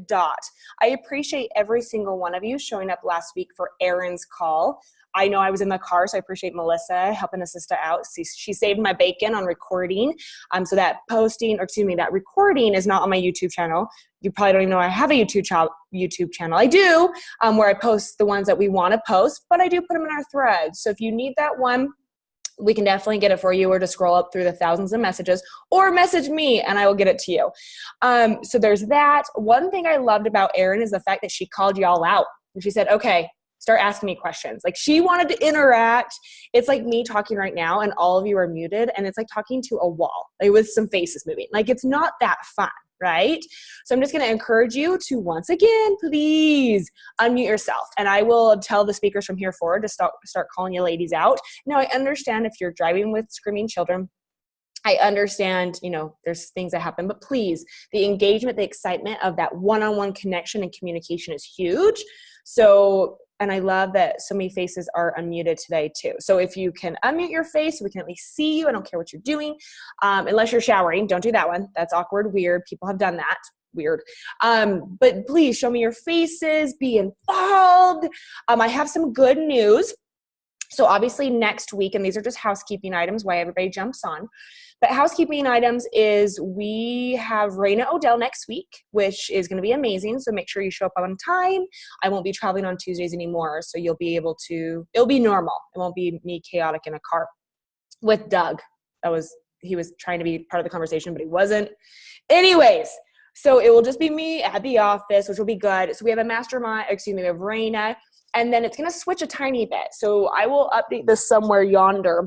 Dot. I appreciate every single one of you showing up last week for Erin's call. I know I was in the car, so I appreciate Melissa helping a sister out. She saved my bacon on recording. So that recording is not on my YouTube channel. You probably don't even know I have a YouTube channel. I do, where I post the ones that we want to post, but I do put them in our threads. So if you need that one, we can definitely get it for you, or to scroll up through the thousands of messages, or message me and I will get it to you. So there's that. One thing I loved about Erin is the fact that she called y'all out. And she said, okay, start asking me questions. Like, she wanted to interact. It's like me talking right now and all of you are muted, and it's like talking to a wall, like with some faces moving. Like, it's not that fun, right? So I'm just going to encourage you to, once again, please unmute yourself. And I will tell the speakers from here forward to start calling you ladies out. Now, I understand if you're driving with screaming children, I understand, there's things that happen, but please, the engagement, the excitement of that one-on-one connection and communication is huge. So, and I love that so many faces are unmuted today too. So if you can unmute your face, we can at least see you. I don't care what you're doing. Unless you're showering, don't do that one. That's awkward, weird. People have done that. Weird. But please show me your faces, be involved. I have some good news. So obviously next week, and these are just housekeeping items, why everybody jumps on. But housekeeping items is we have Raina Odell next week, which is going to be amazing. So make sure you show up on time. I won't be traveling on Tuesdays anymore. So you'll be able to, it'll be normal. It won't be me chaotic in a car with Doug. He was trying to be part of the conversation, but he wasn't. Anyways, so it will just be me at the office, which will be good. So we have a mastermind, we have Raina, and then it's going to switch a tiny bit. So I will update this somewhere yonder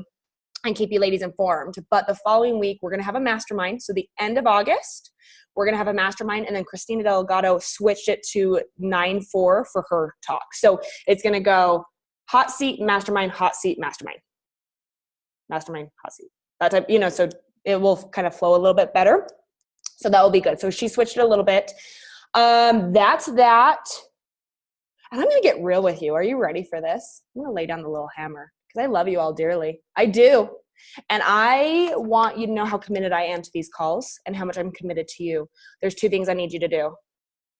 and keep you ladies informed. But the following week, we're going to have a mastermind. So the end of August, we're going to have a mastermind. And then Christina Delgado switched it to 9-4 for her talk. So it's going to go hot seat, mastermind, hot seat, mastermind. Mastermind, hot seat. That type, so it will kind of flow a little bit better. So that will be good. So she switched it a little bit. That's that. And I'm going to get real with you. Are you ready for this? I'm going to lay down the little hammer because I love you all dearly. I do. And I want you to know how committed I am to these calls and how much I'm committed to you. There's two things I need you to do.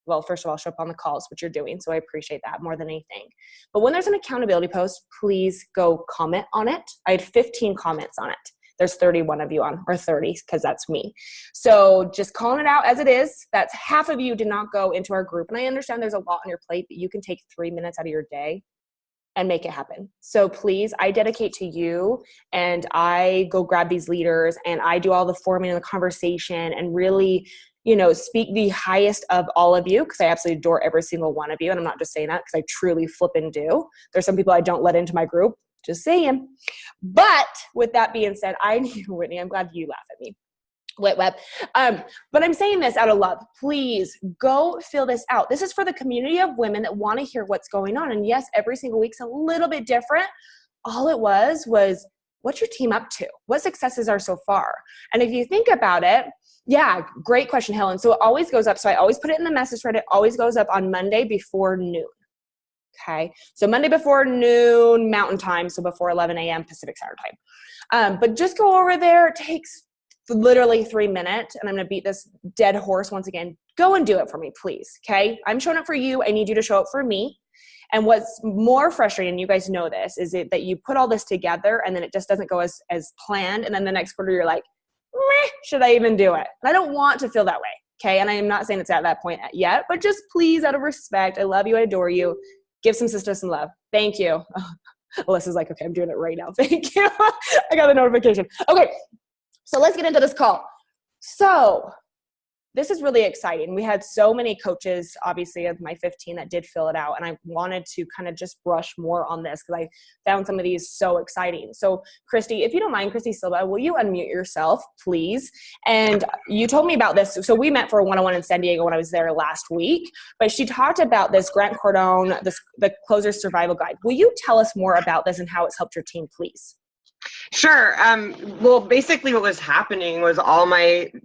Well, first of all, show up on the calls, which you're doing. So I appreciate that more than anything. But when there's an accountability post, please go comment on it. I had 15 comments on it. There's 31 of you on, or 30, because that's me. So just calling it out as it is. That's half of you did not go into our group. And I understand there's a lot on your plate, but you can take 3 minutes out of your day and make it happen. So please, I dedicate to you, and I go grab these leaders and I do all the forming and the conversation and really, speak the highest of all of you, because I absolutely adore every single one of you. And I'm not just saying that because I truly flip and do. There's some people I don't let into my group. Just saying. But with that being said, Whitney, I'm glad you laugh at me. Wet web. But I'm saying this out of love. Please go fill this out. This is for the community of women that want to hear what's going on. And yes, every single week's a little bit different. All it was what's your team up to? What successes are so far? And if you think about it, yeah, great question, Helen. So it always goes up. So I always put it in the message thread. It always goes up on Monday before noon. Okay, so Monday before noon Mountain Time, so before 11 a.m. Pacific Standard Time. But just go over there. It takes literally 3 minutes, and I'm going to beat this dead horse once again. Go and do it for me, please, okay? I'm showing up for you. I need you to show up for me. And what's more frustrating, you guys know this, is that you put all this together, and then it just doesn't go as planned, and then the next quarter you're like, meh, should I even do it? And I don't want to feel that way, okay? And I am not saying it's at that point yet, but just please, out of respect, I love you, I adore you. Give some sisters some love. Thank you. Alyssa's like, okay, I'm doing it right now. Thank you. I got the notification. Okay, so let's get into this call. So this is really exciting. We had so many coaches, obviously, of my 15 that did fill it out. And I wanted to kind of just brush more on this because I found some of these so exciting. So Christy, if you don't mind, Christy Silva, will you unmute yourself, please? And you told me about this. So we met for a one-on-one in San Diego when I was there last week. But she talked about this Grant Cardone, the Closer Survival Guide. Will you tell us more about this and how it's helped your team, please? Sure. Well, basically what was happening was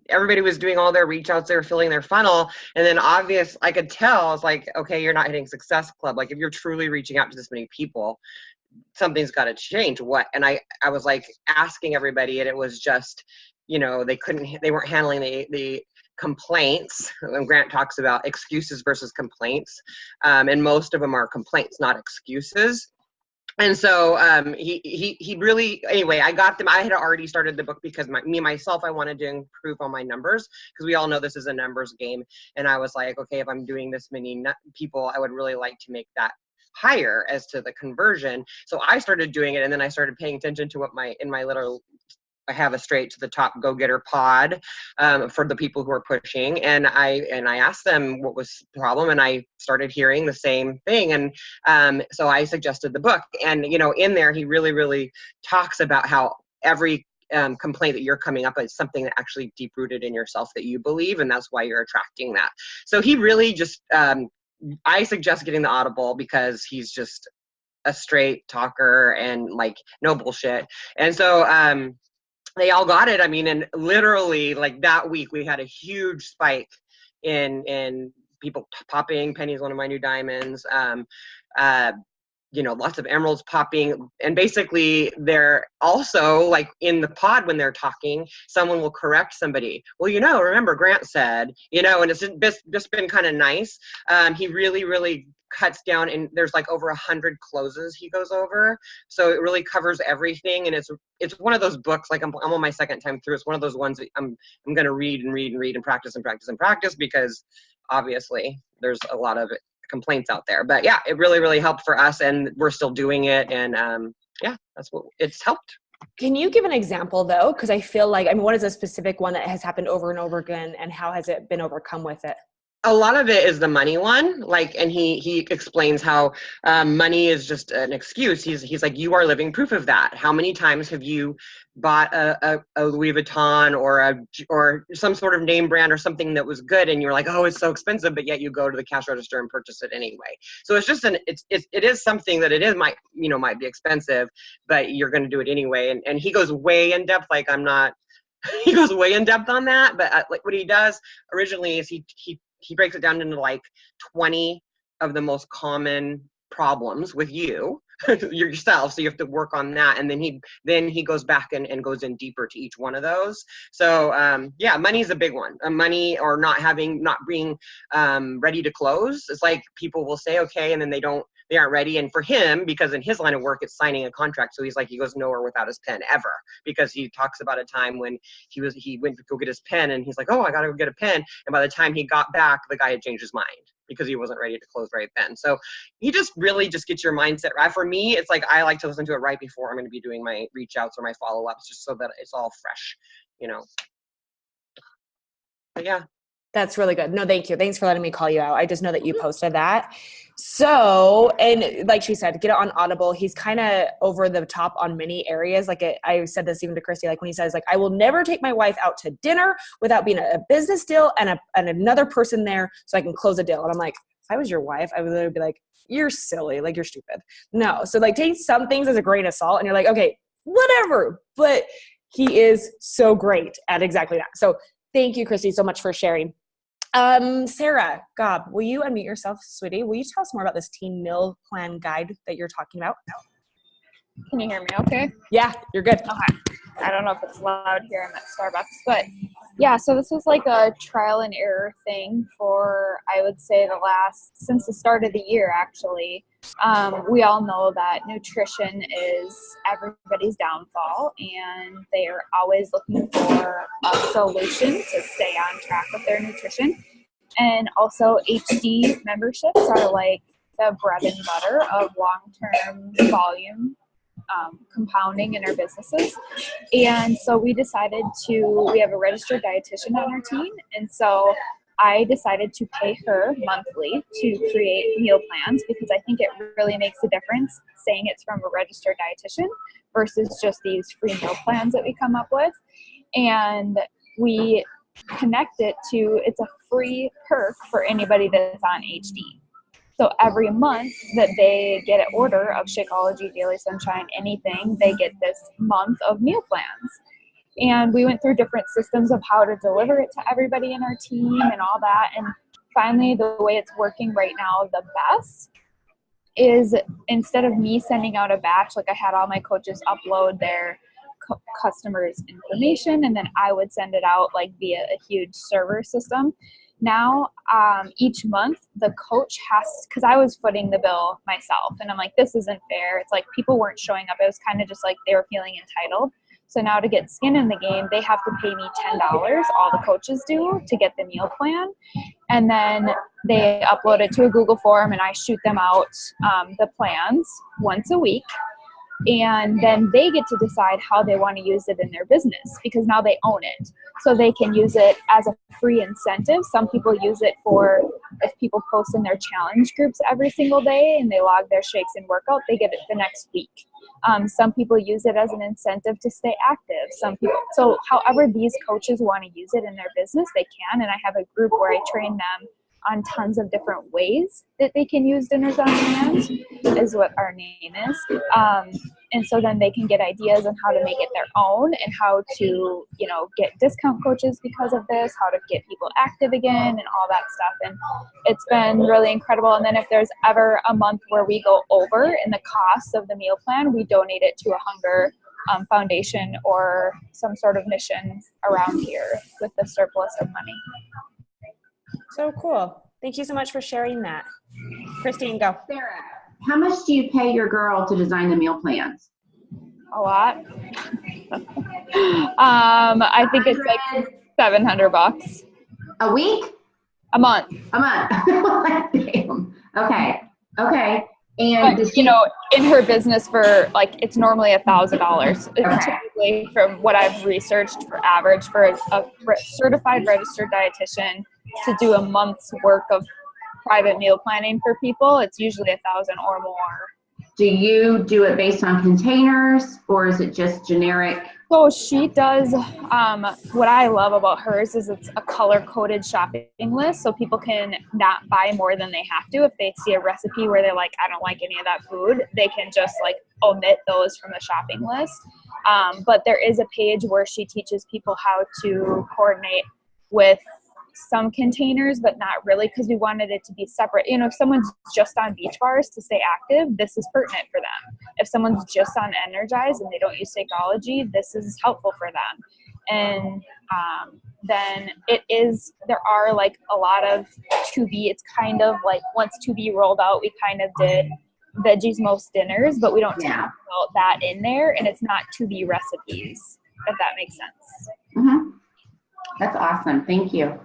everybody was doing all their reach outs, they were filling their funnel. And then I could tell, I was like, okay, you're not hitting Success Club. Like if you're truly reaching out to this many people, something's got to change. What? And I was like asking everybody, and it was just, they weren't handling the complaints. When Grant talks about excuses versus complaints, and most of them are complaints, not excuses. And so he really, anyway, I got them. I had already started the book because myself, I wanted to improve on my numbers, because we all know this is a numbers game. And I was like, okay, if I'm doing this many people, I would really like to make that higher as to the conversion. So I started doing it, and then I started paying attention to what in my little, I have a straight to the top go-getter pod for the people who are pushing. And I asked them what was the problem, and I started hearing the same thing. And so I suggested the book. And, in there, he really, really talks about how every complaint that you're coming up with is something that actually deep-rooted in yourself that you believe, and that's why you're attracting that. So he really just, I suggest getting the Audible, because he's just a straight talker and like no bullshit. And so, they all got it. I mean, and literally like that week we had a huge spike in people popping. Penny's one of my new diamonds. Lots of emeralds popping. And basically they're also like in the pod when they're talking, someone will correct somebody. Well, remember Grant said, and it's just been kind of nice. He really, really cuts down, and there's like over 100 closes he goes over. So it really covers everything. And it's one of those books, like I'm on my second time through. It's one of those ones that I'm going to read and read and read and practice and practice and practice, because obviously there's a lot of complaints out there. But yeah, it really, really helped for us, and we're still doing it. And that's what it's helped. Can you give an example though? Because I feel like, what is a specific one that has happened over and over again, and how has it been overcome with it? A lot of it is the money one, and he explains how money is just an excuse. He's like, you are living proof of that. How many times have you bought a Louis Vuitton or some sort of name brand or something that was good, and you're like, oh, it's so expensive, but yet you go to the cash register and purchase it anyway. So it's just it is something that might be expensive, but you're going to do it anyway. And he goes way in depth. Like he goes way in depth on that. But like what he does originally is he breaks it down into like 20 of the most common problems with yourself. So you have to work on that. And then he goes back and goes in deeper to each one of those. So money is a big one. Money, or not being ready to close. It's like people will say, okay, and then they aren't ready. And for him, because in his line of work, it's signing a contract. So he goes nowhere without his pen ever, because he talks about a time when he went to go get his pen, and he's like, oh, I got to go get a pen. And by the time he got back, the guy had changed his mind, because he wasn't ready to close right then. So he just really just gets your mindset right. For me, it's like, I like to listen to it right before I'm going to be doing my reach outs or my follow-ups, just so that it's all fresh, But yeah. That's really good. No, thank you. Thanks for letting me call you out. I just know that you posted that. So, and like she said, get it on Audible. He's kind of over the top on many areas. I said this even to Christy, like when he says, like, I will never take my wife out to dinner without being a business deal and another person there so I can close a deal. And I'm like, if I was your wife, I would literally be like, you're silly. Like, you're stupid. No. So like, take some things as a grain of salt, and you're like, okay, whatever. But he is so great at exactly that. So thank you, Christy, so much for sharing. Sarah, Gob, will you unmute yourself, sweetie? Will you tell us more about this teen meal plan guide that you're talking about? Can you hear me okay? Yeah, you're good. Okay. I don't know if it's loud here. I'm at Starbucks. But yeah, so this was like a trial and error thing for, I would say, since the start of the year, actually. We all know that nutrition is everybody's downfall, and they are always looking for a solution to stay on track with their nutrition. And also HD memberships are like the bread and butter of long-term volume compounding in our businesses. And so we have a registered dietitian on our team. And so I decided to pay her monthly to create meal plans, because I think it really makes a difference saying it's from a registered dietitian versus just these free meal plans that we come up with. And we connect it to, it's a free perk for anybody that's on HD. So every month that they get an order of Shakeology, Daily Sunshine, anything, they get this month of meal plans. And we went through different systems of how to deliver it to everybody in our team and all that. And finally, the way it's working right now the best is, instead of me sending out a batch, like I had all my coaches upload their customers information, and then I would send it out like via a huge server system. Now, each month the coach has, because I was footing the bill myself, and I'm like, this isn't fair. It's like people weren't showing up. It was kind of just like they were feeling entitled. So now to get skin in the game, they have to pay me $10, all the coaches do, to get the meal plan. And then they upload it to a Google form, and I shoot them out the plans once a week. And then they get to decide how they want to use it in their business, because now they own it. So they can use it as a free incentive. Some people use it for, if people post in their challenge groups every single day and they log their shakes and workout, they get it the next week. Some people use it as an incentive to stay active. Some people, so however these coaches want to use it in their business, they can. And I have a group where I train them on tons of different ways that they can use Dinners on Demand, is what our name is. And so then they can get ideas on how to make it their own, and how to, you know, get discount coaches because of this, how to get people active again and all that stuff. And it's been really incredible. And then if there's ever a month where we go over in the cost of the meal plan, we donate it to a hunger foundation or some sort of mission around here with the surplus of money. So cool. Thank you so much for sharing that. Christine, go. Sarah, how much do you pay your girl to design the meal plans? A lot. I think it's like $700 A week? a month. A month. Damn. Okay. Okay. And But, you know, in her business, for like, it's normally $1,000. Okay. Typically, from what I've researched, for average for a certified registered dietitian to do a month's work of private meal planning for people, it's usually $1,000 or more. do you do it based on containers, or is it just generic? So she does, what I love about hers is it's a color-coded shopping list, so people can not buy more than they have to. If they see a recipe where they're like, I don't like any of that food, they can just like omit those from the shopping list. But there is a page where she teaches people how to coordinate with some containers, but not really, because we wanted it to be separate. You know, if someone's just on beach bars to stay active, this is pertinent for them. If someone's just on Energize and they don't use Shakeology, this is helpful for them. And then there are like a lot of to be, it's kind of like once to be rolled out, we kind of did veggies most dinners, but we don't talk about that in there, and it's not to be recipes, if that makes sense. Mm-hmm. That's awesome. Thank you.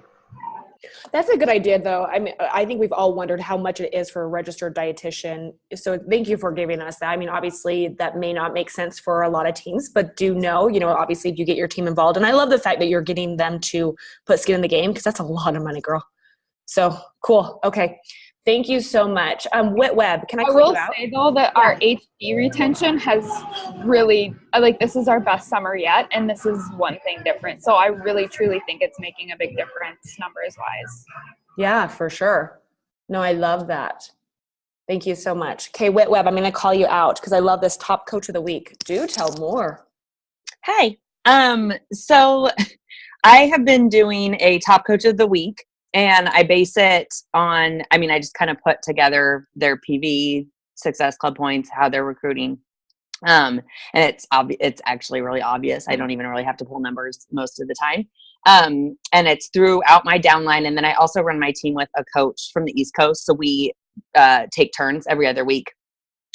That's a good idea, though. I mean, I think we've all wondered how much it is for a registered dietitian. So thank you for giving us that. I mean, obviously that may not make sense for a lot of teams, but do know, you know, obviously if you get your team involved, and I love the fact that you're getting them to put skin in the game, because that's a lot of money, girl. So cool. Okay. Thank you so much. Whit Webb, can I call you out? I will say, though, that our HB retention has really, like, this is our best summer yet, and this is one thing different. So I really, truly think it's making a big difference numbers-wise. Yeah, for sure. No, I love that. Thank you so much. Okay, Whit Webb, I'm going to call you out because I love this top coach of the week. Do tell more. Hey, so I have been doing a top coach of the week. And I base it on, I mean, I just kind of put together their PV, Success Club points, how they're recruiting. And it's actually really obvious. I don't even really have to pull numbers most of the time. And it's throughout my downline. And then I also run my team with a coach from the East Coast. So we take turns every other week.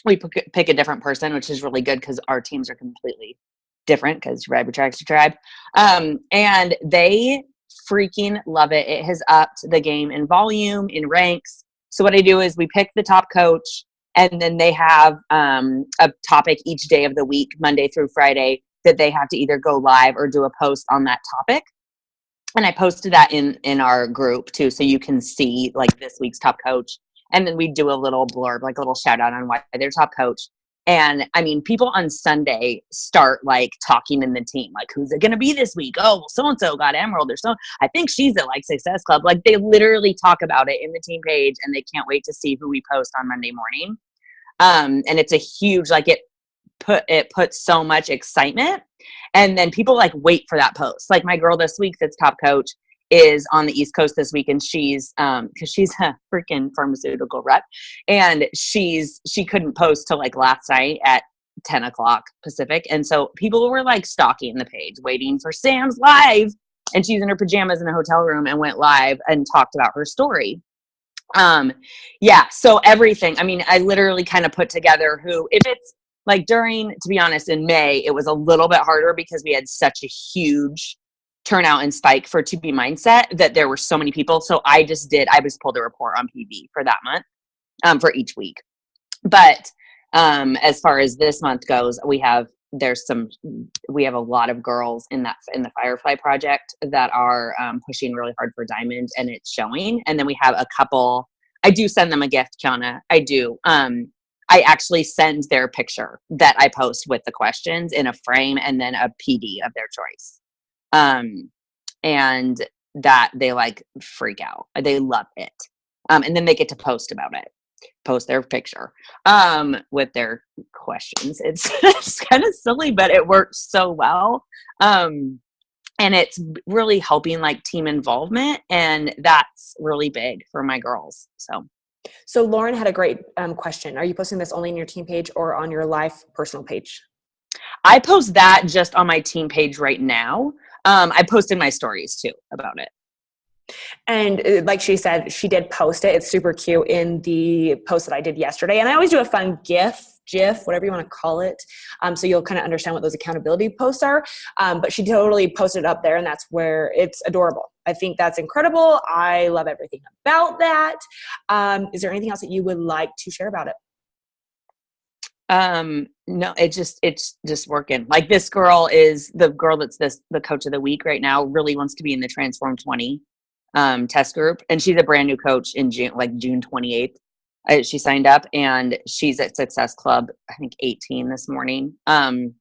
We pick a different person, which is really good because our teams are completely different because tribe attracts to tribe. And they freaking love it. It has upped the game in volume, in ranks. So what I do is we pick the top coach, and then they have a topic each day of the week, Monday through Friday, that they have to either go live or do a post on that topic. And I posted that in our group too, so you can see like this week's top coach. And then we do a little blurb, like a little shout out on why they're top coach. And I mean, people on Sunday start like talking in the team, like, who's it going to be this week? Oh, well, so-and-so got Emerald, or so I think she's at like Success Club. Like they literally talk about it in the team page, and they can't wait to see who we post on Monday morning. And it's a huge, like it puts so much excitement, and then people like wait for that post. Like my girl this week that's top coach is on the East Coast this week, and she's because she's a freaking pharmaceutical rep, and she couldn't post till like last night at 10 o'clock Pacific. And so people were like stalking the page, waiting for Sam's live. And she's in her pajamas in a hotel room and went live and talked about her story. Yeah. So everything, I mean, I literally kind of put together if it's like to be honest, in May, it was a little bit harder because we had such a huge turnout and spike for To Be Mindset that there were so many people. So I just pulled a report on PV for that month, for each week. But, as far as this month goes, we have a lot of girls in the Firefly project that are pushing really hard for Diamond, and it's showing. And then we have a couple. I do send them a gift, Kiana. I do. I actually send their picture that I post with the questions in a frame and then a PD of their choice. And that they like freak out. They love it. And then they get to post their picture with their questions. It's kind of silly, but it works so well. And it's really helping like team involvement, and that's really big for my girls. So Lauren had a great question. Are you posting this only in your team page or on your live personal page? I post that just on my team page right now. I posted my stories too about it. And like she said, she did post it. It's super cute in the post that I did yesterday. And I always do a fun GIF, whatever you want to call it. So you'll kind of understand what those accountability posts are. But she totally posted it up there, and that's where it's adorable. I think that's incredible. I love everything about that. Is there anything else that you would like to share about it? No, it's just working. Like, this girl is the girl that's the coach of the week right now, really wants to be in the Transform 20 test group. And she's a brand new coach in June 28th. She signed up, and she's at Success Club, I think 18 this morning, and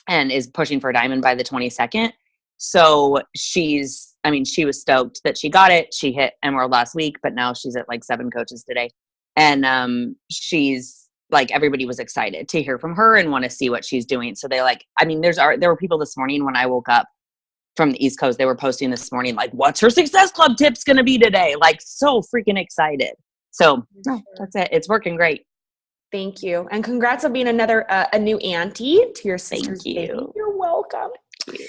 is pushing for Diamond by the 22nd. So she was stoked that she got it. She hit Emerald last week, but now she's at like 7 coaches today. And she's like, everybody was excited to hear from her and want to see what she's doing. So there were people this morning when I woke up from the East Coast, they were posting this morning, like, what's her Success Club tips going to be today? Like, so freaking excited. So that's it. It's working great. Thank you. And congrats on being a new auntie to your sister's baby. You're welcome. Thank you.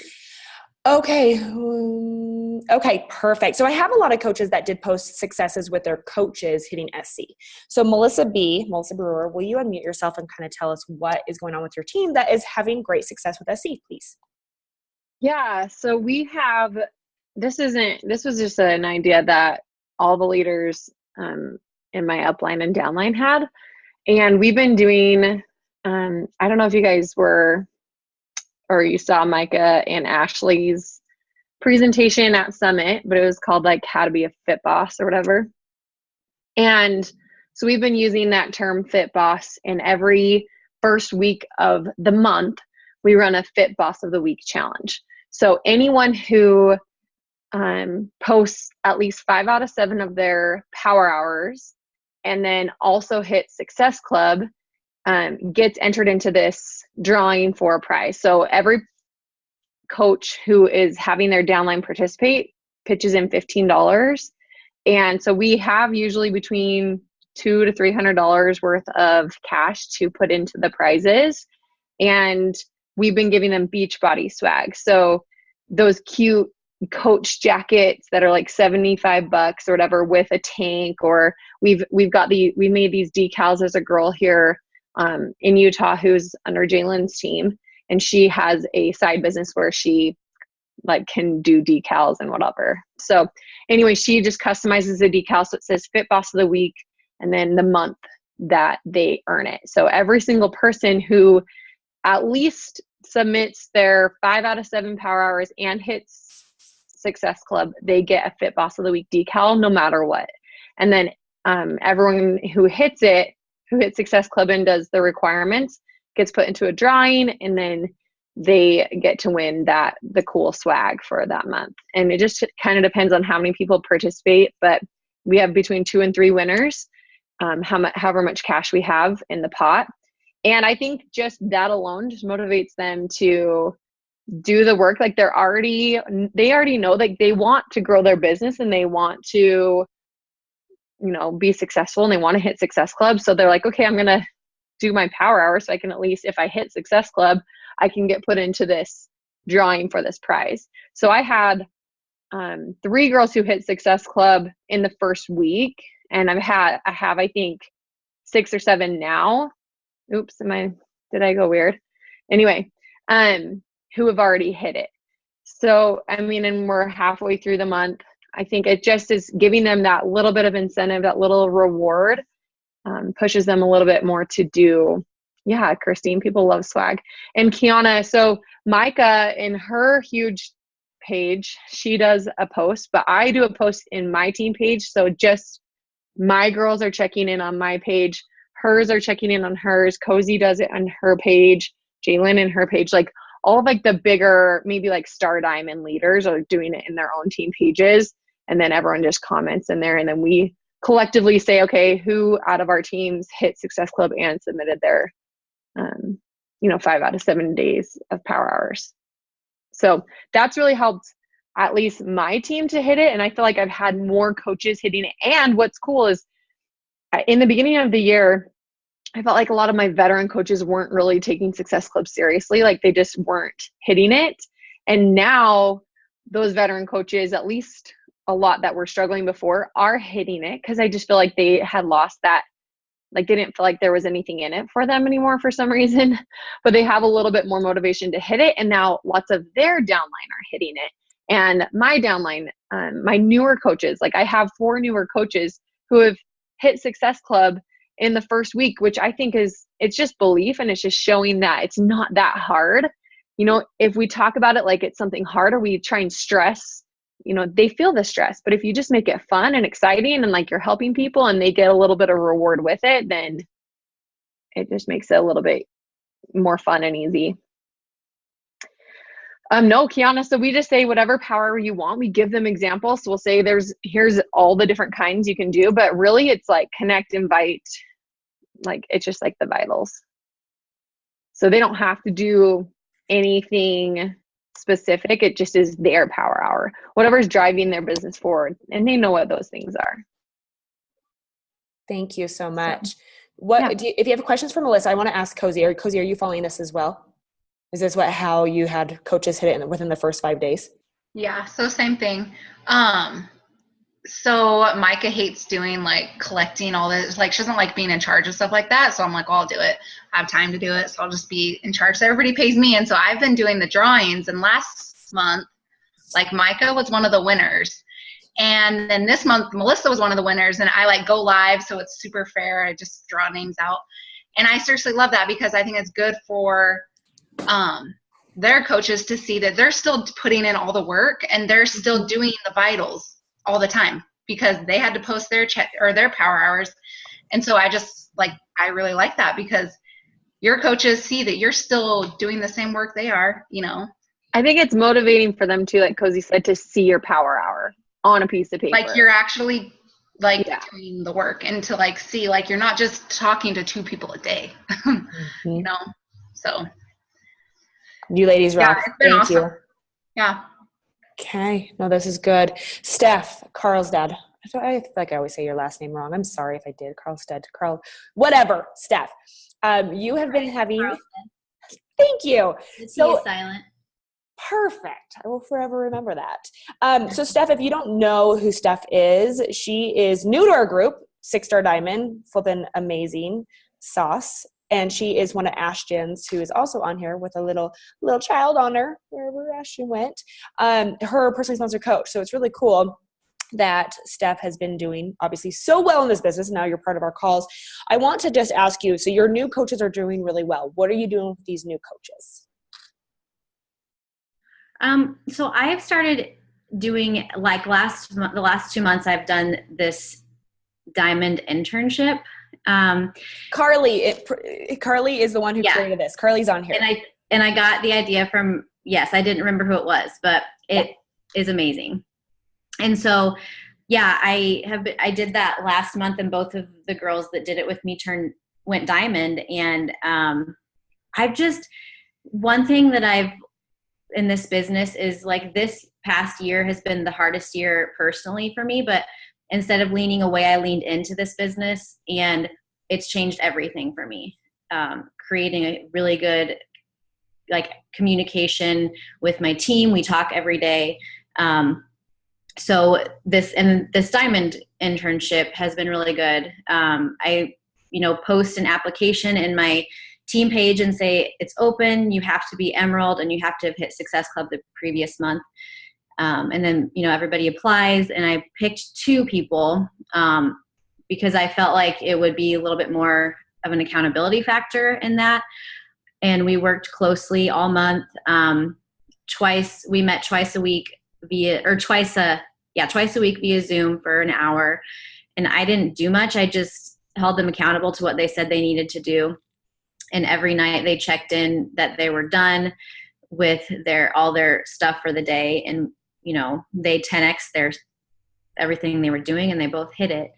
Okay, perfect. So I have a lot of coaches that did post successes with their coaches hitting SC. So Melissa Brewer, will you unmute yourself and kind of tell us what is going on with your team that is having great success with SC, please? Yeah, so this was just an idea that all the leaders in my upline and downline had. And we've been doing, I don't know if you guys you saw Micah and Ashley's presentation at Summit, but it was called like How to Be a Fit Boss or whatever. And so we've been using that term Fit Boss, and every first week of the month, we run a Fit Boss of the Week challenge. So anyone who posts at least 5 out of 7 of their power hours and then also hit Success Club gets entered into this drawing for a prize. So every coach who is having their downline participate pitches in $15. And so we have usually between $200 to $300 worth of cash to put into the prizes. And we've been giving them Beachbody swag. So those cute coach jackets that are like $75 or whatever with a tank, or we made these decals. There's a girl here in Utah who's under Jalen's team, and she has a side business where she like can do decals and whatever. So anyway, she just customizes the decal so it says Fit Boss of the Week and then the month that they earn it. So every single person who at least submits their 5 out of 7 power hours and hits Success Club, they get a Fit Boss of the Week decal no matter what. And then everyone who hits Success Club and does the requirements gets put into a drawing, and then they get to win the cool swag for that month. And it just kind of depends on how many people participate, but we have between 2 and 3 winners, however much cash we have in the pot. And I think just that alone just motivates them to do the work. Like they already know, like they want to grow their business and they want to, be successful, and they want to hit Success Club. So they're like, okay, I'm going to do my power hour so I can at least, if I hit Success Club, I can get put into this drawing for this prize. So I had 3 girls who hit Success Club in the first week, and I have I think 6 or 7 now. Oops, did I go weird? Anyway, who have already hit it. So I mean, and we're halfway through the month. I think it just is giving them that little bit of incentive, that little reward, pushes them a little bit more to do. Yeah, Christine, people love swag. And Kiana, so Micah in her huge page, she does a post, but I do a post in my team page. So just my girls are checking in on my page. Hers are checking in on hers. Cozy does it on her page. Jalen in her page. Like all of like the bigger, maybe like Star Diamond leaders are doing it in their own team pages. And then everyone just comments in there. And then we collectively say, okay, who out of our teams hit Success Club and submitted their 5 out of 7 days of power hours. So that's really helped at least my team to hit it. And I feel like I've had more coaches hitting it. And what's cool is in the beginning of the year, I felt like a lot of my veteran coaches weren't really taking Success Club seriously. Like they just weren't hitting it. And now those veteran coaches, at least a lot that were struggling before, are hitting it, because I just feel like they had lost that. Like they didn't feel like there was anything in it for them anymore for some reason, but they have a little bit more motivation to hit it. And now lots of their downline are hitting it. And my downline, my newer coaches, like I have 4 newer coaches who have hit Success Club in the first week, which I think it's just belief, and it's just showing that it's not that hard. If we talk about it like it's something hard, or we try and stress, they feel the stress. But if you just make it fun and exciting, and like you're helping people and they get a little bit of reward with it, then it just makes it a little bit more fun and easy. No, Kiana, so we just say whatever power you want. We give them examples. So we'll say here's all the different kinds you can do, but really it's like connect, invite, like it's just like the vitals. So they don't have to do anything specific. It just is their power hour, whatever's driving their business forward, and they know what those things are. Thank you so much. If you have questions for Melissa, I want to ask Cozy. Cozy, are you following this as well? Is this how you had coaches hit it within the first 5 days? Yeah, so same thing. So Micah hates doing like collecting all this, like she doesn't like being in charge of stuff like that. So I'm like, well, I'll do it. I have time to do it. So I'll just be in charge. So everybody pays me. And so I've been doing the drawings, and last month, like Micah was one of the winners. And then this month, Melissa was one of the winners, and I like go live. So it's super fair. I just draw names out. And I seriously love that, because I think it's good for their coaches to see that they're still putting in all the work, and they're still doing the vitals all the time, because they had to post their their power hours. And so I really like that, because your coaches see that you're still doing the same work they are, I think it's motivating for them too, like Cozy said, to see your power hour on a piece of paper. Like you're actually doing the work, and to like see, like you're not just talking to 2 people a day, so. You ladies rock. It's been awesome. You. Yeah. Okay. No, this is good. Steph, Carl's dad. I feel like I always say your last name wrong. I'm sorry if I did. Carl, whatever. Steph, you have been having. Carlstead. Thank you. The T is silent. Perfect. I will forever remember that. So Steph, if you don't know who Steph is, she is new to our group, 6-star diamond, flipping amazing sauce. And she is one of Ashton's, who is also on here with a little child on her, wherever Ashton went, her personally sponsored coach. So it's really cool that Steph has been doing obviously so well in this business. Now you're part of our calls. I want to just ask you, so your new coaches are doing really well. What are you doing with these new coaches? So I have started doing like the last 2 months, I've done this diamond internship. Carly is the one who created this. Carly's on here. And I got the idea from, I didn't remember who it was, but it is amazing. And so, I did that last month, and both of the girls that did it with me went diamond. And, one thing that I've in this business is like this past year has been the hardest year personally for me, but instead of leaning away, I leaned into this business, and it's changed everything for me. creating a really good like communication with my team. We talk every day. So this diamond internship has been really good. I, post an application in my team page and say it's open. You have to be Emerald and you have to have hit Success Club the previous month. And then, everybody applies, and I picked 2 people because I felt like it would be a little bit more of an accountability factor in that. And we worked closely all month. We met twice a week twice a week via Zoom for an hour. And I didn't do much. I just held them accountable to what they said they needed to do. And every night they checked in that they were done with all their stuff for the day. And, they 10x everything they were doing, and they both hit it.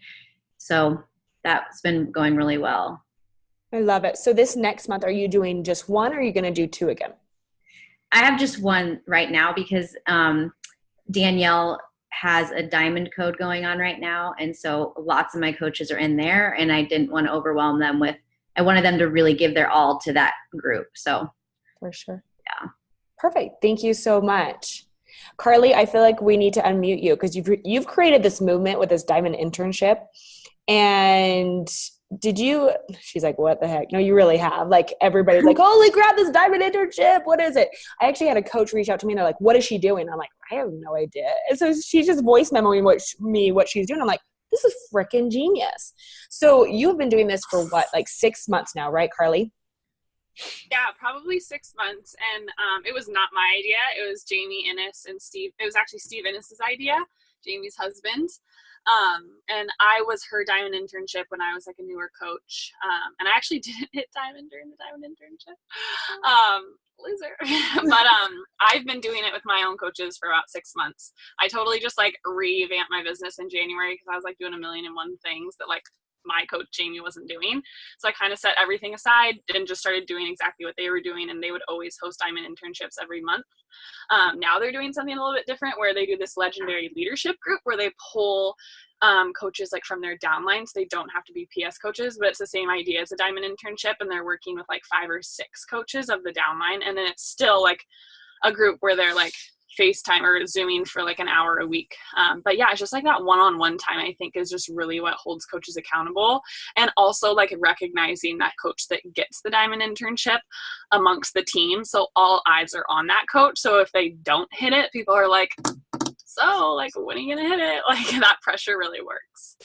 So that's been going really well. I love it. So this next month, are you doing just one, or are you going to do 2 again? I have just one right now because Danielle has a diamond code going on right now. And so lots of my coaches are in there, and I didn't want to overwhelm them I wanted them to really give their all to that group. So for sure. Yeah. Perfect. Thank you so much. Carly, I feel like we need to unmute you because you've created this movement with this diamond internship. And she's like, what the heck? No, you really have. Like, everybody's like, holy crap, this diamond internship. What is it? I actually had a coach reach out to me, and they're like, what is she doing? I'm like, I have no idea. And so she's just voice memoing what she's doing. I'm like, this is freaking genius. So you've been doing this for what, like 6 months now, right, Carly? Yeah, probably 6 months. And it was not my idea. It was Jamie Innes and Steve. It was actually Steve Innes's idea, Jamie's husband. And I was her diamond internship when I was like a newer coach. And I actually didn't hit diamond during the diamond internship. Loser. But I've been doing it with my own coaches for about 6 months. I totally just like revamped my business in January because I was like doing 1,000,001 things that like my coach Jamie wasn't doing. So I kind of set everything aside and just started doing exactly what they were doing. And they would always host diamond internships every month. Now they're doing something a little bit different where they do this legendary leadership group where they pull coaches like from their downline. So they don't have to be PS coaches, but it's the same idea as a diamond internship. And they're working with like 5 or 6 coaches of the downline. And then it's still like a group where they're like FaceTime or Zooming for like an hour a week. But yeah, it's just like that one-on-one time, I think, is just really what holds coaches accountable. And also like recognizing that coach that gets the diamond internship amongst the team. So all eyes are on that coach. So if they don't hit it, people are like, so like, when are you going to hit it? Like that pressure really works.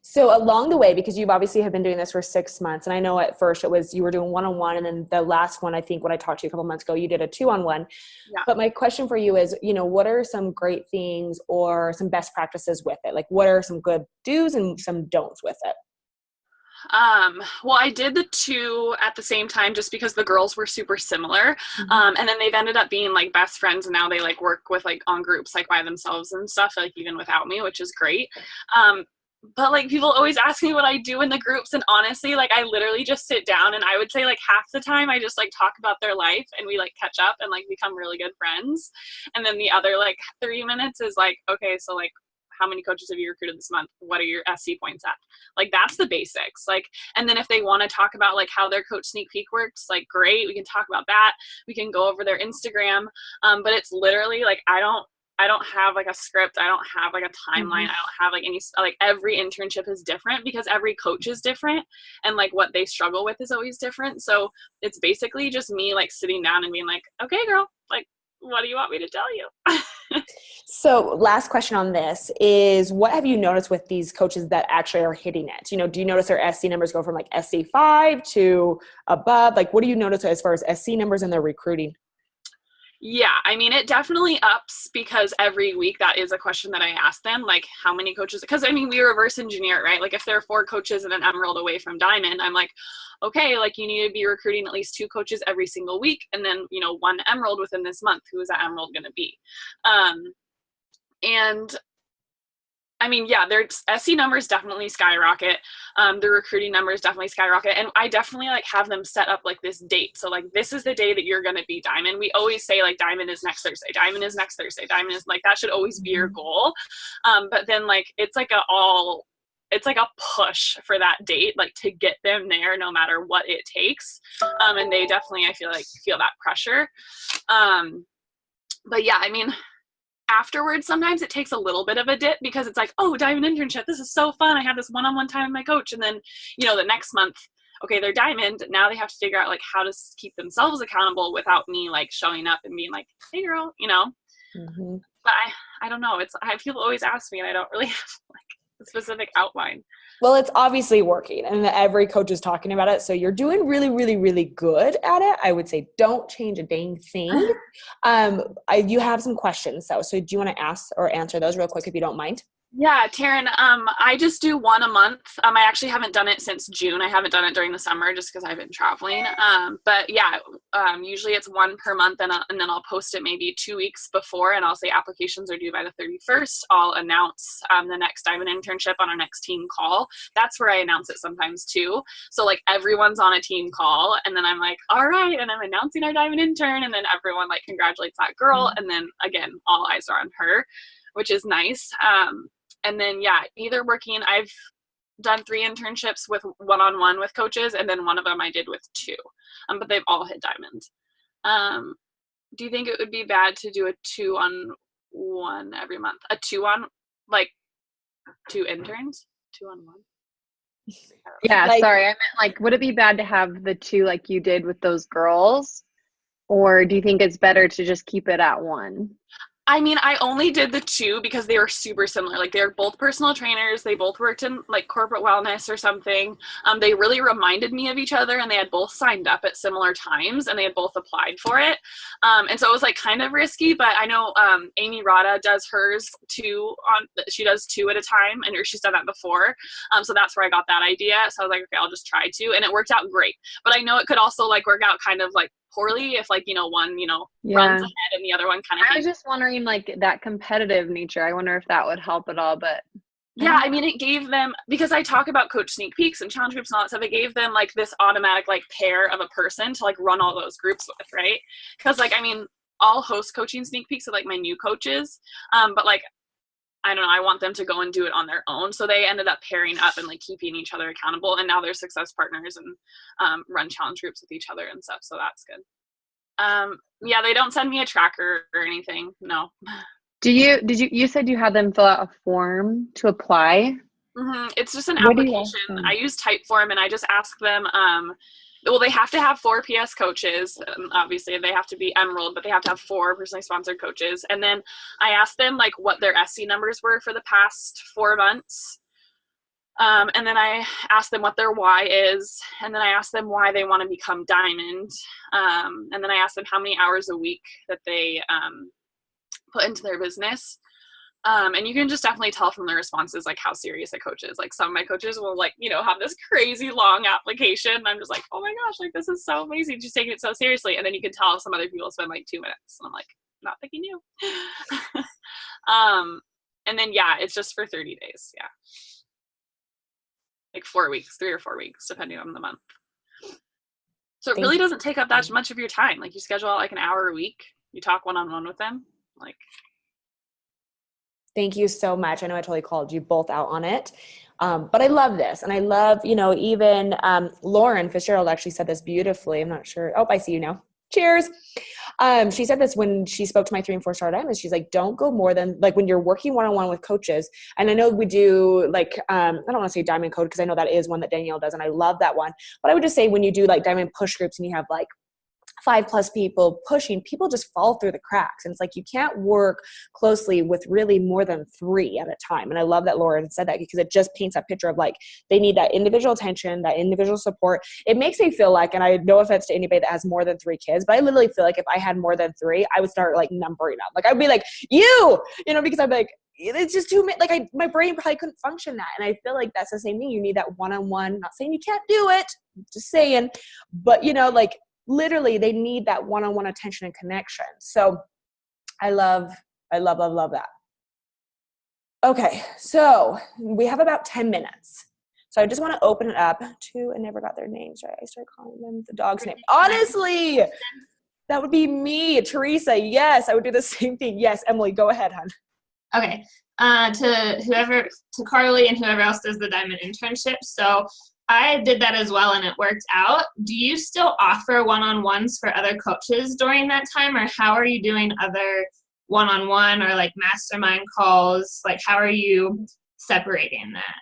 So along the way, because you've obviously have been doing this for 6 months, and I know at first you were doing one-on-one, and then the last one, I think when I talked to you a couple months ago, you did a 2-on-1. Yeah. But my question for you is, what are some great things or some best practices with it? Like, what are some good do's and some don'ts with it? Well, I did the 2 at the same time just because the girls were super similar. And then they've ended up being like best friends, and now they like work with like on groups like by themselves and stuff, like even without me, which is great. But like people always ask me what I do in the groups, and honestly, like I literally just sit down, and I would say like half the time I just like talk about their life and we like catch up and like become really good friends. And then the other like 3 minutes is like, okay, so like how many coaches have you recruited this month? What are your SC points at? Like that's the basics. Like, and then if they want to talk about like how their coach sneak peek works, like great, we can talk about that. We can go over their Instagram. But it's literally like I don't have like a script. I don't have like a timeline. I don't have like any, like every internship is different because every coach is different, and like what they struggle with is always different. So it's basically just me like sitting down and being like, okay, girl, like, what do you want me to tell you? So last question on this is, what have you noticed with these coaches that actually are hitting it? Do you notice their SC numbers go from like SC5 to above? Like, what do you notice as far as SC numbers and their recruiting? Yeah, I mean, it definitely ups because every week that is a question that I ask them, like how many coaches, because I mean, we reverse engineer, right? Like if there are 4 coaches and an Emerald away from Diamond, I'm like, okay, like you need to be recruiting at least 2 coaches every single week. And then, 1 Emerald within this month. Who is that Emerald going to be? And I mean, yeah, their SC numbers definitely skyrocket. The recruiting numbers definitely skyrocket. And I definitely like have them set up like this date. So like, this is the day that you're going to be Diamond. We always say like Diamond is next Thursday. Diamond is next Thursday. Diamond is like, that should always be your goal. But then like, it's like a all it's like a push for that date, like to get them there no matter what it takes. And they definitely, I feel that pressure. But yeah, I mean, afterwards, sometimes it takes a little bit of a dip because it's like, oh, diamond internship, this is so fun. I have this one-on-one time with my coach. And then, you know, the next month, okay, they're diamond. Now they have to figure out like how to keep themselves accountable without me like showing up and being like, hey girl, you know. Mm-hmm. But I don't know. People always ask me and I don't really have like a specific outline. Well, it's obviously working and every coach is talking about it. So you're doing really, really, really good at it. I would say don't change a dang thing. You have some questions though. So do you want to ask or answer those real quick if you don't mind? Yeah, Taryn, I just do one a month. I actually haven't done it since June. I haven't done it during the summer just because I've been traveling. But yeah, usually it's one per month and then I'll post it maybe 2 weeks before and I'll say applications are due by the 31st. I'll announce the next diamond internship on our next team call. That's where I announce it sometimes too. So like everyone's on a team call and then I'm like, all right, and I'm announcing our diamond intern and then everyone like congratulates that girl. And then again, all eyes are on her, which is nice. And then, yeah, I've done 3 internships with one-on-one with coaches, and then one of them I did with 2, but they've all hit diamond. Do you think it would be bad to do a 2-on-1 every month? A 2-on, like 2 interns? 2-on-1? Yeah, Like, sorry. I meant like, would it be bad to have the 2 like you did with those girls? Or do you think it's better to just keep it at 1? I mean, I only did the 2 because they were super similar. Like they're both personal trainers. They both worked in like corporate wellness or something. They really reminded me of each other and they had both signed up at similar times and they had both applied for it. And so it was like kind of risky, but I know Amy Rada does hers she does 2 at a time and she's done that before. So that's where I got that idea. So I was like, okay, I'll just try 2 and it worked out great. But I know it could also like work out kind of like poorly if like, you know, one, you know, runs ahead and the other one kind of I was just wondering like that competitive nature. I wonder if that would help at all, but yeah, I mean, it gave them, because I talk about coach sneak peeks and challenge groups and all that stuff, it gave them like this automatic like pair of a person to like run all those groups with, right? Because like, I mean, I'll host coaching sneak peeks with like my new coaches, but like, I don't know, I want them to go and do it on their own. So they ended up pairing up and like keeping each other accountable. And now they're success partners and run challenge groups with each other and stuff. So that's good. Yeah, they don't send me a tracker or anything. No. You said you had them fill out a form to apply? Mm-hmm. It's just an What do you application. ask them? I use Typeform and I just ask them, well, they have to have 4 PS coaches. Obviously, they have to be Emerald, but they have to have 4 personally sponsored coaches. And then I asked them like what their SC numbers were for the past 4 months. And then I asked them what their why is. And then I asked them why they want to become diamond. And then I asked them how many hours a week that they put into their business. And you can just definitely tell from the responses, like how serious a coach is. Like some of my coaches will like, you know, have this crazy long application. And I'm just like, oh my gosh, like this is so amazing. She's taking it so seriously. And then you can tell some other people spend like 2 minutes. And I'm like, not thinking you. And then, yeah, it's just for 30 days. Yeah. Like 4 weeks, 3 or 4 weeks, depending on the month. So it really doesn't take up that much of your time. Like you schedule out like an hour a week. You talk one-on-one with them. Like, thank you so much. I know I totally called you both out on it. But I love this. And I love, you know, even Lauren Fitzgerald actually said this beautifully. I'm not sure. Oh, I see you now. Cheers. She said this when she spoke to my 3 and 4 star diamonds. She's like, don't go more than like when you're working one-on-one with coaches. And I know we do like, I don't want to say diamond code because I know that is one that Danielle does. And I love that one. But I would just say when you do like diamond push groups and you have like 5+ people pushing, people just fall through the cracks. And it's like, you can't work closely with really more than 3 at a time. And I love that Lauren said that because it just paints that picture of like, they need that individual attention, that individual support. It makes me feel like, and I no offense to anybody that has more than 3 kids, but I literally feel like if I had more than 3, I would start like numbering up. Like I'd be like, you know, because I'd be like, it's just too many, like my brain probably couldn't function that. And I feel like that's the same thing. You need that one-on-one, not saying you can't do it, just saying, but you know, like, literally they need that one-on-one attention and connection. So I love that. Okay. So we have about 10 minutes. So I just want to open it up to, I never got their names right. I started calling them the dog's name. Honestly, that would be me, Teresa. Yes. I would do the same thing. Yes. Emily, go ahead, hon. Okay. To Carly and whoever else does the diamond internship. So I did that as well and it worked out. Do you still offer one-on-ones for other coaches during that time, or how are you doing other one-on-one or like mastermind calls? Like, how are you separating that?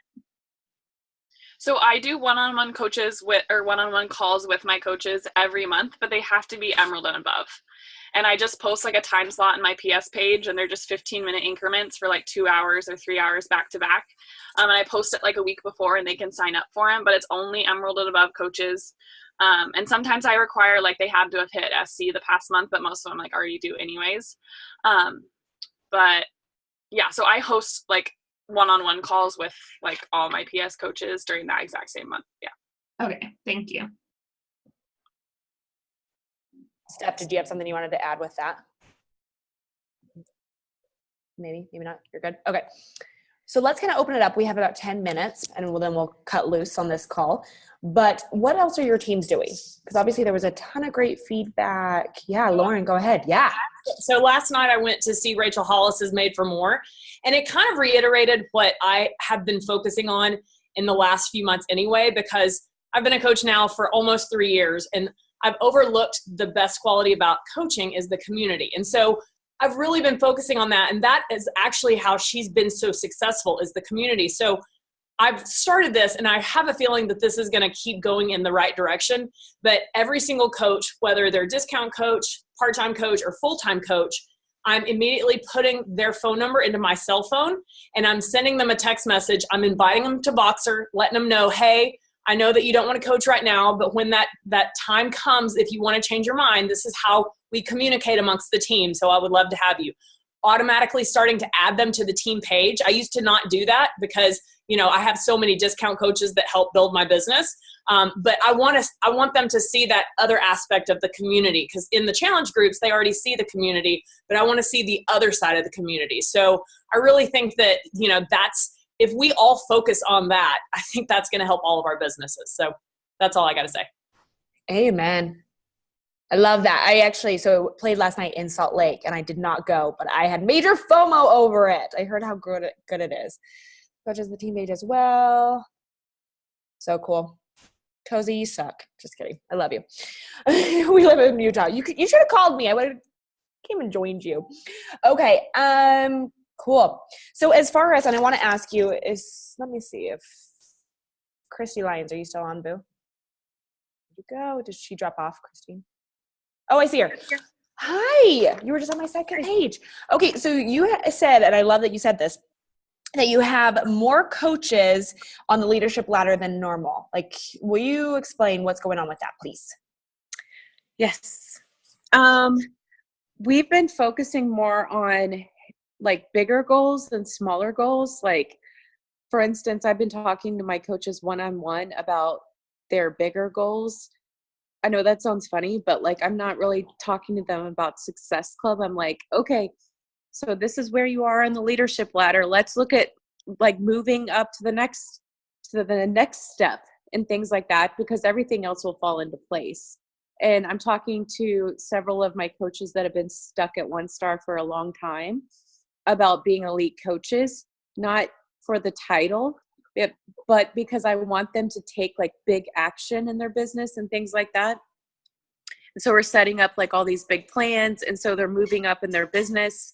So I do one-on-one one-on-one calls with my coaches every month, but they have to be Emerald and above. And I just post like a time slot in my PS page, and they're just 15-minute increments for like 2 hours or 3 hours back to back. And I post it like a week before, and they can sign up for them, but it's only Emerald and above coaches. And sometimes I require, like, they had to have hit SC the past month, but most of them like already do anyways. But yeah, so I host like one-on-one calls with like all my PS coaches during that exact same month. Yeah. Okay, thank you. Steph, did you have something you wanted to add with that? Maybe not. You're good. Okay. So let's kind of open it up. We have about 10 minutes and then we'll cut loose on this call. But what else are your teams doing? Because obviously there was a ton of great feedback. Yeah, Lauren, go ahead. Yeah. So last night I went to see Rachel Hollis's Made for More, and it kind of reiterated what I have been focusing on in the last few months anyway, because I've been a coach now for almost 3 years, and I've overlooked the best quality about coaching is the community. And so I've really been focusing on that. And that is actually how she's been so successful, is the community. So I've started this, and I have a feeling that this is going to keep going in the right direction. But every single coach, whether they're discount coach, part-time coach, or full-time coach, I'm immediately putting their phone number into my cell phone, and I'm sending them a text message. I'm inviting them to Boxer, letting them know, hey, I know that you don't want to coach right now, but when that time comes, if you want to change your mind, this is how we communicate amongst the team. So I would love to have you. Automatically starting to add them to the team page. I used to not do that because, I have so many discount coaches that help build my business. But I want them to see that other aspect of the community, because in the challenge groups, they already see the community, but I want to see the other side of the community. So I really think that, if we all focus on that, I think that's going to help all of our businesses. So that's all I got to say. Amen. I love that. I actually played last night in Salt Lake, and I did not go, but I had major FOMO over it. I heard how good it is. Coaches the team page as well. So cool. Cozy, you suck. Just kidding. I love you. We live in Utah. You should have called me. I would have came and joined you. Okay. Cool. So as far as, and I want to ask you let me see if Christy Lyons, are you still on, Boo? Did you go? Did she drop off, Christine? Oh, I see her. Hi. You were just on my second page. Okay. So you said, and I love that you said this, that you have more coaches on the leadership ladder than normal. Like, will you explain what's going on with that, please? Yes. We've been focusing more on like bigger goals than smaller goals. Like, for instance, I've been talking to my coaches one-on-one about their bigger goals. I know that sounds funny, but like, I'm not really talking to them about Success Club. I'm like, okay, so this is where you are on the leadership ladder. Let's look at like moving up to the next step and things like that, because everything else will fall into place. And I'm talking to several of my coaches that have been stuck at 1 star for a long time about being elite coaches, not for the title, but because I want them to take like big action in their business and things like that. And so we're setting up like all these big plans. And so they're moving up in their business,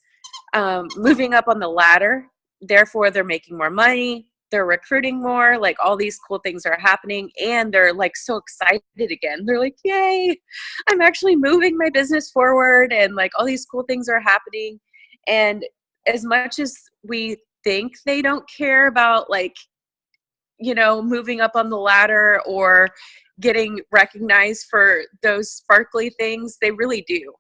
moving up on the ladder. Therefore, they're making more money. They're recruiting more, like all these cool things are happening, and they're like so excited again. They're like, yay, I'm actually moving my business forward, and like all these cool things are happening. And as much as we think they don't care about like, moving up on the ladder or getting recognized for those sparkly things, they really do.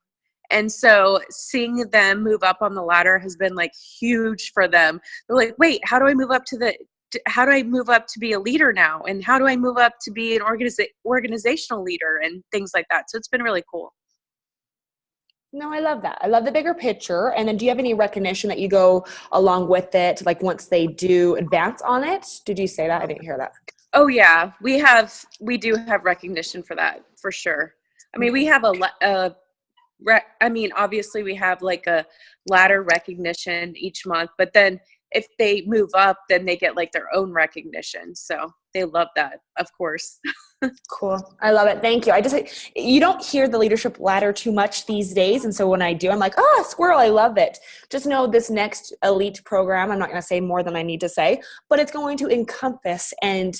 And so seeing them move up on the ladder has been like huge for them. They're like, wait, how do I move up to be a leader now? And how do I move up to be an organizational leader and things like that? So it's been really cool. No, I love that. I love the bigger picture. And then do you have any recognition that you go along with it? Like once they do advance on it? Did you say that? I didn't hear that. Oh yeah, we do have recognition for that, for sure. I mean, we have obviously we have like a ladder recognition each month, but then if they move up, then they get like their own recognition. So they love that, of course. Cool. I love it. Thank you. You don't hear the leadership ladder too much these days. And so when I do, I'm like, squirrel, I love it. Just know this next elite program, I'm not going to say more than I need to say, but it's going to encompass and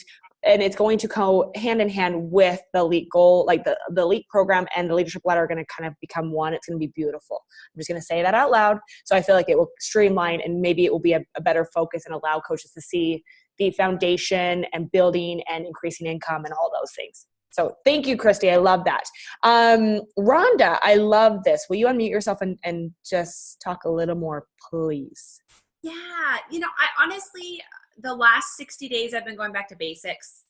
it's going to go hand in hand with the elite goal, like the elite program and the leadership ladder are going to kind of become one. It's going to be beautiful. I'm just going to say that out loud. So I feel like it will streamline and maybe it will be a better focus and allow coaches to see the foundation and building and increasing income and all those things. So thank you, Christy. I love that. Rhonda, I love this. Will you unmute yourself and just talk a little more, please? Yeah. I honestly, the last 60 days, I've been going back to basics.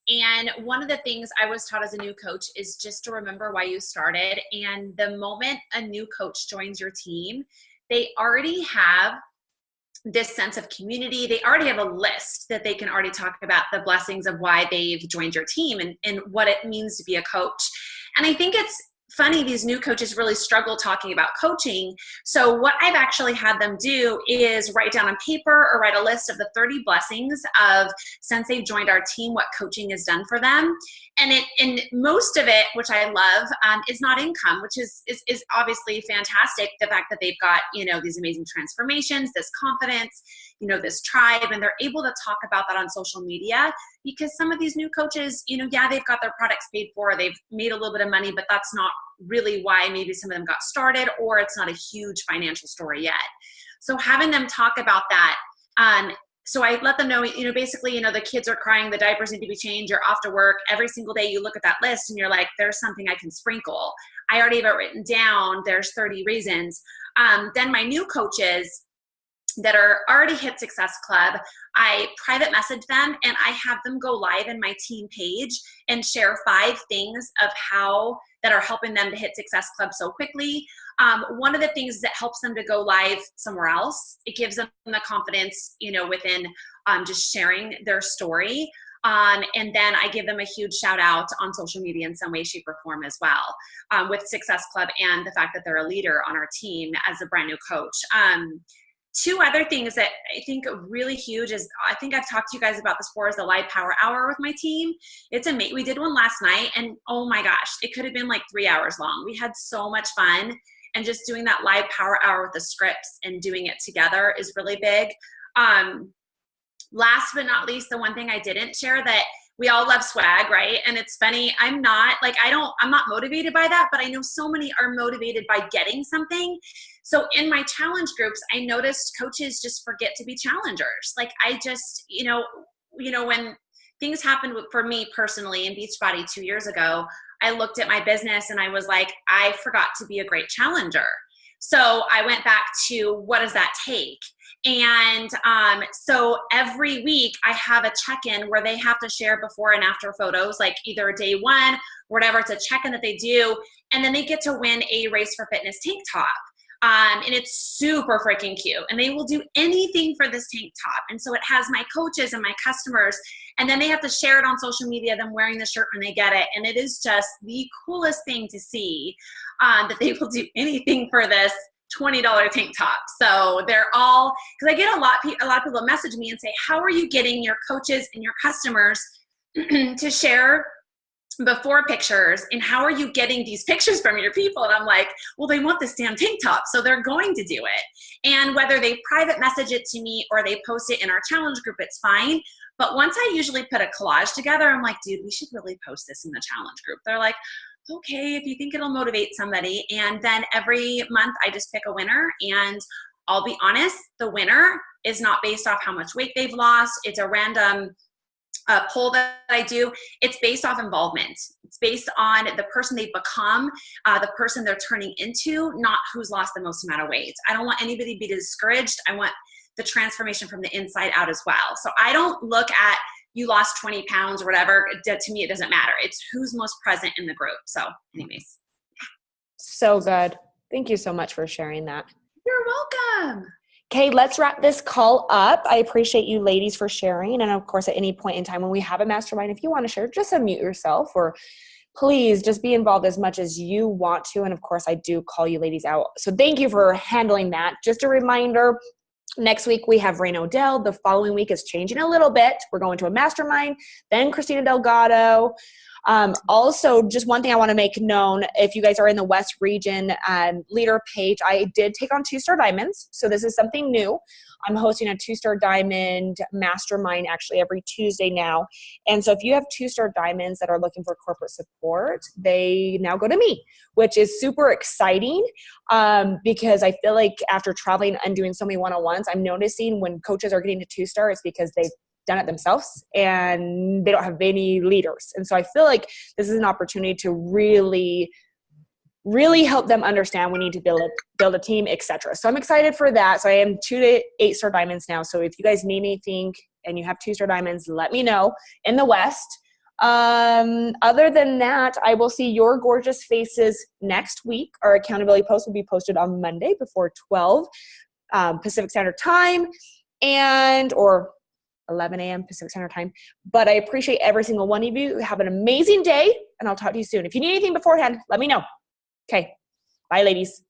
And one of the things I was taught as a new coach is just to remember why you started. And the moment a new coach joins your team, they already have this sense of community. They already have a list that they can already talk about the blessings of why they've joined your team and what it means to be a coach. And I think it's funny, these new coaches really struggle talking about coaching. So what I've actually had them do is write down on paper or write a list of the 30 blessings of since they've joined our team, what coaching has done for them. And most of it, which I love, is not income, which is obviously fantastic. The fact that they've got, these amazing transformations, this confidence, this tribe, and they're able to talk about that on social media because some of these new coaches, they've got their products paid for, they've made a little bit of money, but that's not really why maybe some of them got started, or it's not a huge financial story yet. So having them talk about that, so I let them know, basically, the kids are crying, the diapers need to be changed, you're off to work. Every single day you look at that list and you're like, there's something I can sprinkle. I already have it written down. There's 30 reasons. Then my new coaches that are already hit Success Club, I private message them and I have them go live in my team page and share 5 things of how that are helping them to hit Success Club so quickly. One of the things that helps them to go live somewhere else, it gives them the confidence, within just sharing their story. And then I give them a huge shout out on social media in some way, shape, or form as well, with Success Club and the fact that they're a leader on our team as a brand new coach. 2 other things that I think are really huge is, I think I've talked to you guys about this before, is the live power hour with my team. It's amazing. We did one last night and oh my gosh, it could have been like 3 hours long. We had so much fun, and just doing that live power hour with the scripts and doing it together is really big. Last but not least, the one thing I didn't share, that we all love swag, right? And it's funny, I'm not motivated by that, but I know so many are motivated by getting something. So in my challenge groups, I noticed coaches just forget to be challengers. Like I just, when things happened for me personally in Beachbody 2 years ago, I looked at my business and I was like, I forgot to be a great challenger. So I went back to, what does that take? And so every week I have a check-in where they have to share before and after photos, like either day 1 or whatever. It's a check-in that they do. And then they get to win a Race for Fitness tank top. And it's super freaking cute. And they will do anything for this tank top. And so it has my coaches and my customers. And then they have to share it on social media, them wearing the shirt when they get it. And it is just the coolest thing to see, that they will do anything for this $20 tank top. So they're all, because I get a lot of people message me and say, how are you getting your coaches and your customers to share before pictures, and how are you getting these pictures from your people? And I'm like, well, they want this damn tank top, so they're going to do it. And whether they private message it to me or they post it in our challenge group, it's fine. But once I usually put a collage together, I'm like, dude, we should really post this in the challenge group. They're like, okay, if you think it'll motivate somebody. And then every month I just pick a winner, and I'll be honest, the winner is not based off how much weight they've lost. It's a random poll that I do. It's based off involvement. It's based on the person they've become, the person they're turning into, not who's lost the most amount of weight. I don't want anybody to be discouraged. I want the transformation from the inside out as well. So I don't look at, you lost 20 pounds or whatever. To me, it doesn't matter. It's who's most present in the group. So anyways. So good. Thank you so much for sharing that. You're welcome. Okay, let's wrap this call up. I appreciate you ladies for sharing. And of course, at any point in time when we have a mastermind, if you want to share, just unmute yourself, or please just be involved as much as you want to. And of course, I do call you ladies out. So thank you for handling that. Just a reminder, next week we have Rain O'Dell. The following week is changing a little bit. We're going to a mastermind, then Christina Delgado. Also, just one thing I want to make known, if you guys are in the West region leader page, I did take on 2-star diamonds. So this is something new. I'm hosting a 2-star diamond mastermind actually every Tuesday now. And so if you have 2-star diamonds that are looking for corporate support, they now go to me, which is super exciting because I feel like after traveling and doing so many one-on-ones, I'm noticing when coaches are getting to 2-star, it's because they've done it themselves and they don't have any leaders. And so I feel like this is an opportunity to really help them understand we need to build a team, etc. So I'm excited for that. So I am 2 to 8-star diamonds now. So if you guys need anything and you have 2-star diamonds, let me know in the West. Other than that, I will see your gorgeous faces next week. Our accountability post will be posted on Monday before 12 Pacific Standard Time or 11 a.m. Pacific Standard Time. But I appreciate every single one of you. Have an amazing day, and I'll talk to you soon. If you need anything beforehand, let me know. Okay. Bye, ladies.